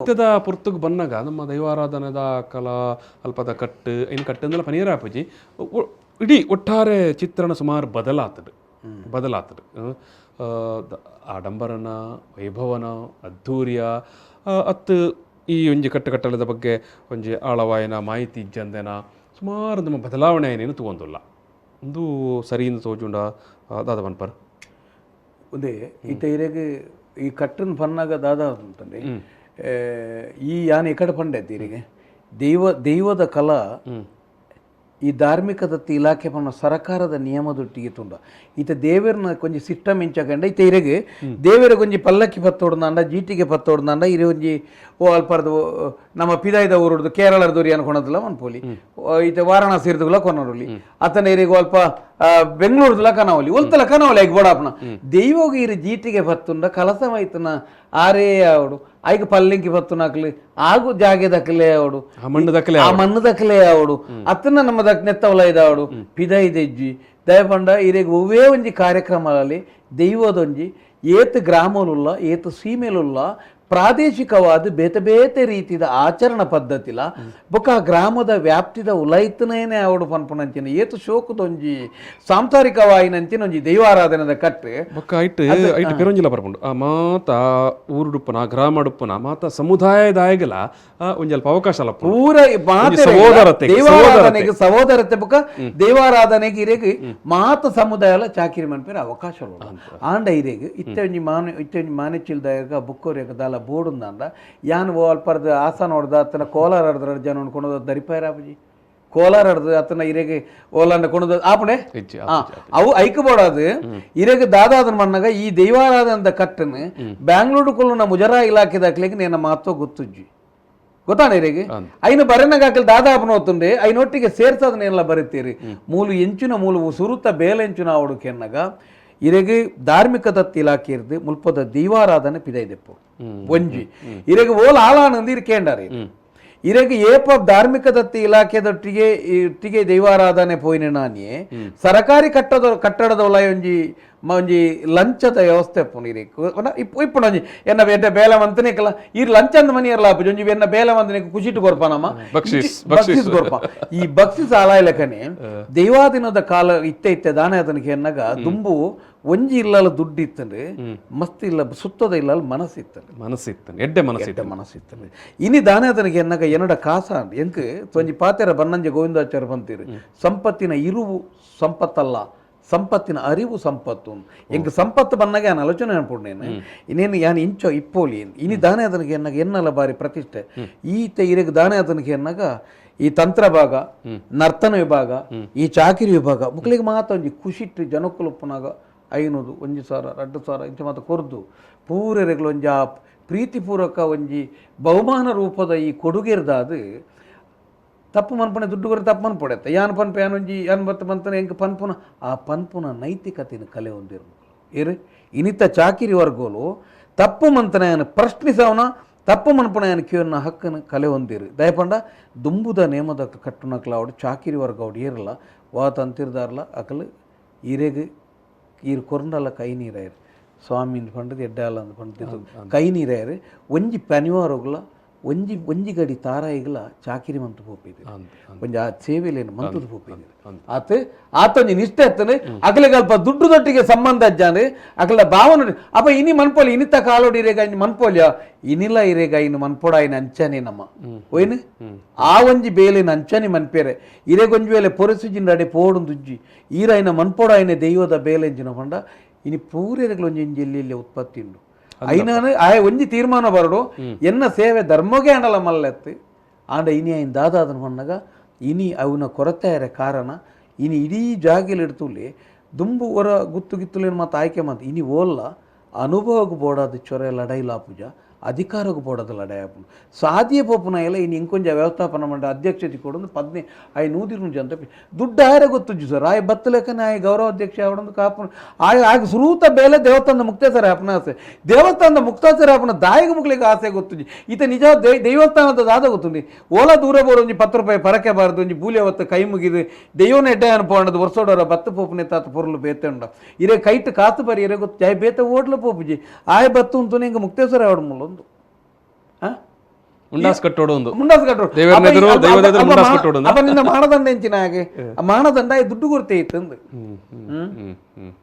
ನಿತ್ಯದ ಪುರ್ತಕ್ಕೆ ಬಂದಾಗ ನಮ್ಮ ದೈವಾರಾಧನದ ಕಲಾ ಅಲ್ಪದ ಕಟ್ಟು ಇನ್ನು ಕಟ್ಟಂದೆಲ್ಲ ಪನೀರಾಪಜಿ ಇಡೀ ಒಟ್ಟಾರೆ ಚಿತ್ರಣ ಸುಮಾರು ಬದಲಾತದೆ ಆಡಂಬರನ ವೈಭವನ ಅದ್ಧೂರ್ಯ ಅತ್ತು ಈ ಒಂಜಿ ಕಟ್ಟುಕಟ್ಟಲದ ಬಗ್ಗೆ ಒಂಜಿ ಆಳವಾಯಿನ ಮಾಹಿತಿ ಇಜ್ಜಂದೆನ ಸುಮಾರು ನಮ್ಮ ಬದಲಾವಣೆ ಏನೇನು ತಗೊಂಡಿಲ್ಲ ಒಂದು ಸರಿಯಿಂದ ತೋಜುಂಡ ದಾದ ಪನ್ಪರ್ ಅದೇ ಈತ ಇರೆಗೆ ಈ ಕಟ್ಟನ್ ಪನ್ನಾಗ ದಾದ ಅಂತಂದ್ರೆ ಈ ಯಾನ್ ಎಕಡೆ ಪಂಡೆ ತೀರಿಗೆ ದೈವದ ಕಲಾ ಈ ಧಾರ್ಮಿಕದತ್ತಿ ಇಲಾಖೆ ಪನ್ನ ಸರ್ಕಾರದ ನಿಯಮದೊಟ್ಟಿಗೆ ತುಂಡ ಈತ ದೇವರನ್ನ ಕೊಂಚ ಸಿಟ್ಟ ಮಿಂಚಕಂಡ ಈತ ಇರೆಗೆ ದೇವರ ಕೊಂಚಿ ಪಲ್ಲಕ್ಕಿ ಪತ್ತೋಡ್ದಾಂಡ ಜೀಟಿಗೆ ಪತ್ತೋಡ್ದಾಂಡ ಇರೆ ಒಂಜಿ ಓ ಅಲ್ಪರ್ದು ನಮ್ಮ ಪಿದಾಯ್ದ ಊರದ್ದು ಕೇರಳದವ್ರು ಏನು ಕೊನೋದಿಲ್ಲ ಮನ್ಪೋಲಿ ಈತ ವಾರಣಾಸಿ ಇರ್ದುಗಳ ಕೊನೋಲಿ ಆತನ ಇರೆಗೂ ಅಲ್ಪ ಬೆಂಗಳೂರ್ದಲ ಕನಾವಲಿ ಒಲ್ತಲ ಕನಾವಲಿ ಆಯ್ಕೆ ಬೋಡಾಪನ ದೈವಗ ಇರು ಜೀಟಿಗೆ ಪತ್ತುಂಡ ಕಲಸವಾಯ್ತನ ಆರೇ ಅವಡು ಆಯ್ಕೆ ಪಲ್ಲಿಂಕಿ ಪತ್ತು ನಾಕ್ಲಿ ಆಗು ಜಾಗೆ ದಕ್ಕಲೆ ಅವಡು ಆ ಮಣ್ಣು ದಕ್ಕಲೆ ಅವಡು ಅತ್ತನ ನಮ್ಮ ದಕ್ ನೆತ್ತವಲ ಇದಾವಡು ಪಿದೈದೆಜ್ಜಿ ದಯಪಂಡ ಇರೆಗೆ ಒವ್ವೇ ಒಂಜಿ ಕಾರ್ಯಕ್ರಮಗಳಲ್ಲಿ ದೈವದೊಂಜಿ ಏತ್ ಗ್ರಾಮಲುಲ್ಲ ಏತ್ ಸೀಮೆಲುಲ್ಲ ಪ್ರಾದೇಶಿಕವಾದ ಬೇತೆ ಬೇತೆ ರೀತಿಯ ಆಚರಣ ಪದ್ಧತಿಲ ಬೊಕ್ಕ ಆ ಗ್ರಾಮದ ವ್ಯಾಪ್ತಿದ ಉಲೈತನೇನೆ ಅವಡು ಪನ್ಪುನಂಚಿನ ಏತು ಶೋಕದೊಂಜಿ ಸಾಂಸಾರಿಕವಾಯಿನಂಚಿನ ಒಂಜಿ ದೈವಾರಾಧನದ ಕಟ್ಟೆ ಬೊಕ್ಕ ಐಟ್ ಪೆರೊಂಜಿಲ ಬರ್ಪುಂಡು ಆ ಮಾತ ಊರುಡುಪ್ಪನ ಗ್ರಾಮಡುಪ್ಪನ ಮಾತ ಸಮುದಾಯದಾಯಗಲ ಒಂಜಿ ಅಲ್ಪ ಅವಕಾಶ ಅಲ್ಲ ಪೂರ ದೈವಾರಾಧನೆಗೆ ಸಹೋದರತೆ ಬೊಕ್ಕ ದೈವಾರಾಧನೆಗೆ ಇರೆಗೆ ಮಾತ ಸಮುದಾಯಲ ಚಾಕಿರಿ ಮನ್ಪೇರ ಅವಕಾಶ ಆಂಡ ಇರೆಗೆ ಇತ್ತೆ ಒಂಜಿ ಮಾನೆ ಚಿಲ್ದಾಯಗ ಬುಕ್ಕೋರೆಗ ದಾಲ ಬೋಡುಂದಾಂಡ ಯಾನ್ ಓ ಅಲ್ಪರ್ದು ಆಸನ ಹೊಡೆದ ಅತ್ತನ ಕೋಲಾರ ಹಡ್ದ್ರ ಜನ ಕೊಂಡೋದ ದರಿಪಾಯರಾಪಜಿ ಕೋಲಾರ ಹಡ್ದು ಅತ್ತನ ಇರೆಗೆ ಓಲಾಂಡ ಕೊಂಡೋದ ಆಪಣೆ ಅವು ಐಕಬೋಡದು ಇರೆಗೆ ದಾದಾದನ ಮಣ್ಣಾಗ ಈ ದೈವಾರಾಧನದ ಕಟ್ಟನ್ನು ಬ್ಯಾಂಗ್ಳೂರು ಕೊಲ್ಲುನ ಮುಜರಾ ಇಲಾಖೆ ದಾಖಲೆಗೆ ನೇನ ಮಹತ್ವ ಗೊತ್ತುಜ್ಜಿ ಗೊತ್ತಾನ ಇರೆಗೆ ಐನು ಬರೆನಾಗ ಹಾಕಲ್ ದಾದಾಪನ ಹೊತ್ತುಂಡೆ ಐನೊಟ್ಟಿಗೆ ಸೇರ್ಸೋದನ್ನೆಲ್ಲ ಬರೀತೀರಿ ಮೂಲು ಸುರುತ್ತ ಬೇಲೆಂಚುನ ಅವಡುಕೆ ಎನ್ನಗ ಇರೆಗೆ ಧಾರ್ಮಿಕ ದತ್ತಿ ಇಲಾಖೆ ಇರ್ದು ಮುಲ್ಪದ ದೈವಾರಾಧನೆ ಪಿದೈದೆಪ್ಪು ಒಂಜಿ ಇರೆಗೆ ಓಲ್ ಆಳಾನಂದು ಇರ್ಕೇಂಡಾರೆ ಇರೆಗೆ ಏಪ ಧಾರ್ಮಿಕ ದತ್ತಿ ಇಲಾಖೆದೊಟ್ಟಿಗೆ ದೈವಾರಾಧನೆ ಪೋಯಿನ ನಾನಿಯೇ ಸರಕಾರಿ ಕಟ್ಟಡದ ಒಲಾಯ ಒಂಜಿ ಲಂಚದ ವ್ಯವಸ್ಥೆ ಇಪ್ಪುನ ಒಂಜಿ ಎನ್ನ ಬೇಟ ಬೇಲ ಮಂತನೇಕಲ್ಲ ಈ ಲಂಚದ ಮನಿ ಇರಲ್ಲ ಒಂಜಿ ಎನ್ನ ಬೇಲ ಮಂತನೇಕ ಕುಸಿಟ್ಟು ಕೊರ್ಪನಮ್ಮ ಬಕ್ಷಿಸ್ ಕೊರ್ಪ ಈ ಬಕ್ಷಿಸ್ ಆಲಾಯ ಲೆಕ್ಕನೆ ದೈವಾದಿನದ ಕಾಲ ಇತ್ತೆ ದಾನ ಅದನಿಗೆ ಎನ್ನಗ ದುಂಬು ಒಂಜಿ ಇಲ್ಲಲ್ಲ ದುಡ್ಡು ಇತ್ತಂದ್ರೆ ಮಸ್ತ್ ಇಲ್ಲ ಸುತ್ತದ ಇಲ್ಲ ಮನಸ್ಸಿತ್ತಂದ್ರೆ ಎಡ್ಡೆ ಮನಸ್ಸಿತ್ತಂದ್ರೆ ಇನಿ ದಾನ ಅದನಿಗೆ ಎನ್ನಗ ಎನ್ನಡ ಕಾಸ ಎಂಕ್ ಒಂಜಿ ಪಾತೆರ ಬನ್ನಂಜೆ ಗೋವಿಂದಾಚಾರ್ಯ ಬಂತೀರಿ ಸಂಪತ್ತಿನ ಇರುವು ಸಂಪತ್ತಲ್ಲ ಸಂಪತ್ತಿನ ಅರಿವು ಸಂಪತ್ತು ಎಂಕ್ ಸಂಪತ್ತು ಬನ್ನಾಗ ನಾನು ಆಲೋಚನೆ ಅನ್ಪುಂಡೇನು ಇನ್ನೇನು ಯಾನ್ ಇಂಚೋ ಇಪ್ಪೋಲಿ ಇನಿ ದಾನೆ ಅದನಿಗೆ ಎನ್ನಾಗ ಎನ್ನಲ್ಲ ಬಾರಿ ಪ್ರತಿಷ್ಠೆ ಈತ ಇರೆಗೆ ದಾನೆ ಅದನಿಗೆ ಎನ್ನಾಗ ಈ ತಂತ್ರ ಭಾಗ ನರ್ತನ ವಿಭಾಗ ಈ ಚಾಕಿರಿ ವಿಭಾಗ ಮಕ್ಕಳಿಗೆ ಮಾತ್ರ ಒಂಜಿ ಖುಷಿಟ್ಟು ಜನಕ್ಕುಲುಪ್ಪನಾಗ 500 1,000 2,000 ಇಂಚ ಮಾತ್ರ ಕೊರ್ದು ಪೂರೆರೆಗಳು ಒಂಜಿ ಆ ಪ್ರೀತಿಪೂರ್ವಕ ಒಂಜಿ ಬಹುಮಾನ ರೂಪದ ಈ ಕೊಡುಗೆರ್ದಾದು ತಪ್ಪು ಮನ್ಪನೆ ದುಡ್ಡು ಕೊರೆ ತಪ್ಪು ಮನ್ಪೊಡೆತ್ತ ಯಾನ್ ಪನ್ಪ ಯಾನೊಂಜಿ ಯಾನ್ ಬತ್ತ ಬಂತನ ಎಂಕ್ ಪನ್ಪುನ ಆ ಪನ್ಪುನ ನೈತಿಕತೆನ ಕಲೆ ಹೊಂದಿರು ಏರು ಇನಿತ ಚಾಕಿರಿ ವರ್ಗೋಲು ತಪ್ಪು ಮಂತನ ಯಾನು ಪ್ರಶ್ನಿಸವನ ತಪ್ಪು ಮನ್ಪುನ ಯಾನು ಕಿವನ್ನ ಹಕ್ಕನ ಕಲೆ ಹೊಂದಿರು ದಯಪಂಡ ದುಂಬುದ ನೇಮದ ಕಟ್ಟುನಕ್ಲ ಅವಡು ಚಾಕಿರಿ ವರ್ಗ ಅವಡು ಏರಲ್ಲ ವಾತ ಅಂತಿರ್ದಾರಲ್ಲ ಅಕಲು ಇರೆಗೆ ಈರು ಕೊರಂಡಲ್ಲ ಕೈ ನೀರಾಯರು ಸ್ವಾಮಿ ಪಂಡದು ಎಡ್ಡಾಲ ಅಂದ್ ಪಂಡಿತು ಕೈ ನೀರಾಯರು ಒಂಜಿ ಪನಿವಾರೋಗ್ಲ ಒಂಜಿ ಗಡಿ ತಾರಾಯಿಗಳ ಚಾಕಿರಿ ಮಂತು ಪೋಪಿದೆ ಒಂಜಿ ಆ ಸೇವೆಲೇನು ಮಂತದ ಪೋಪಿದೆ ಆತೊಂಜಿ ನಿಷ್ಠೆ ಎತ್ತನೆ ಅಕಲಿಗೆ ಅಲ್ಪ ದುಡ್ಡುದೊಟ್ಟಿಗೆ ಸಂಬಂಧ ಅಜ್ಜಾನೆ ಅಕಲ ಭಾವನೆ ಅಪ್ಪ ಇನಿ ಮನ್ಪೋಲಿ ಇನಿತ ಕಾಲೋಡಿ ಇರೇಗ ಇನ್ನು ಮನ್ಪೋಲ್ಯ ಇನಿಲ್ಲ ಇರೇಗ ಇನ್ನು ಮನ್ಪೋಡ ಇನ್ನು ಅಂಚನೆ ನಮ್ಮ ಒಯ್ನು ಆ ಒಂಜಿ ಬೇಲಿನ ಅಂಚನೆ ಮನ್ಪೇರೆ ಇರೆಗೊಂಜಿ ವೇಳೆ ಪೊರೆಸುಜಿನ ಅಡೆ ಪೋಡುಂದುಜ್ಜಿ ಈರ ಇನ್ನ ಮನ್ಪೋಡ ಇನ್ನ ದೈವದ ಬೇಲೆಂಜಿನ ಹೊಂಡ ಇನಿ ಪೂರೆಗಳು ಒಂಜಿ ಇಲ್ಲಿ ಉತ್ಪತ್ತಿ ಉಂಡು ಐನಾನು ಆ ಒಂಜಿ ತೀರ್ಮಾನ ಬರಡು ಎನ್ನ ಸೇವೆ ಧರ್ಮಗೆ ಆಂಡಲ ಮಲ್ಲೆತ್ತು ಆಂಡ ಇನಿ ಐನ್ ದಾದಾದನ ಹೊನ್ನಾಗ ಇನಿ ಅವನ ಕೊರತೆಯರ ಕಾರಣ ಇನಿ ಇಡೀ ಜಾಗಿಲು ಇಡ್ತುಲಿ ದುಂಬು ಹೊರ ಗುತ್ತು ಗಿತ್ತುಲೇನು ಮತ್ತು ಆಯ್ಕೆ ಮಾತು ಇನಿ ಓಲ್ಲ ಅನುಭವಕ್ಕೆ ಬೋಡಾದ ಚೊರೆ ಲಡೈಲ ಪೂಜ ಅಧಿಕಾರಕ್ಕೆ ಬೋಡದ ಲಡಾಯ ಪುಣ ಸಾಧ್ಯ ಪೋಪುನ ಎಲ್ಲ ಇನ್ನು ಇಂಕೊಂಜ ವ್ಯವಸ್ಥಾಪನ ಮಂಡ ಅಧ್ಯಕ್ಷತೆ ಕೊಡೊಂದು 15 ಅಂತ ದುಡ್ಡು ಆಯ್ರೆ ಗೊತ್ತುಜ್ಜು ಸರ್ ಆಯ್ ಬತ್ತಲೆಕ್ಕನೆ ಆಯ್ ಗೌರವಾಧ್ಯಕ್ಷ ಅವಡೊಂದು ಕಾಪುನ ಆಗ ಸುರೂತ ಬೇಲೆ ದೇವಸ್ಥಾನದ ಮುಕ್ತೇಸರ ಅಪ್ಪನ ಆಸೆ ದೇವಸ್ಥಾನದ ಮುಕ್ತಾಸರ ಅಪ್ಪನ ದಾಯಿಗೆ ಮುಕ್ಲಿಕ್ಕೆ ಆಸೆ ಗೊತ್ತುಜ್ಜಿ ಈತ ನಿಜ ದೈವಸ್ಥಾನದ ದಾದ ಗೊತ್ತುಂಡಿ ಓಲಾ ದೂರ ಬೋಡು ಒಂಜಿ 10 ರೂಪಾಯಿ ಪರಕೆ ಬಾರದು ಒಂಜಿ ಬೂಲಿ ಅವತ್ತು ಕೈ ಮುಗಿದು ದೈವನ ಎಡ್ಡೆ ಅನ್ಪೋಣದು ವರ್ಷೋಡೋರ ಬತ್ತ ಪೋಪುನೆ ತಾತ ಪೊರ್ಲು ಬೇತೆ ಉಂಡ ಇರೇ ಕೈಟ್ ಕಾತು ಬರಿ ಇರೇ ಗೊತ್ತು ಜಾಯ್ ಬೇತೆ ಓಡ್ಲು ಪೋಪುಜಿ ಆಯ್ ಬತ್ತು ಅಂತೂ ಹಿಂಗೆ ಮುಕ್ತೇಶ್ವರ ಅವಡ ಮುಳ್ಳೊಂದು ಮುಂಡಾಸ್ ಕಟ್ಟೋಡು ಒಂದು ಮುಂಡಾಸ್ ಕಟ್ಟೋಡು ದೇವರನ್ನ ಎದುರು ದೈವದ ಎದುರು ಮುಂಡಾಸ್ ಕಟ್ಟೋಡು ಅಪ್ಪ ನಿನ್ನ ಮಾನದಂಡ ಹೆಂಚಿನ ಹಾಗೆ ಆ ಮಾನದಂಡ ದುಡ್ಡು ಕೊರತೆ ಇತ್ತು ಹ್ಮ್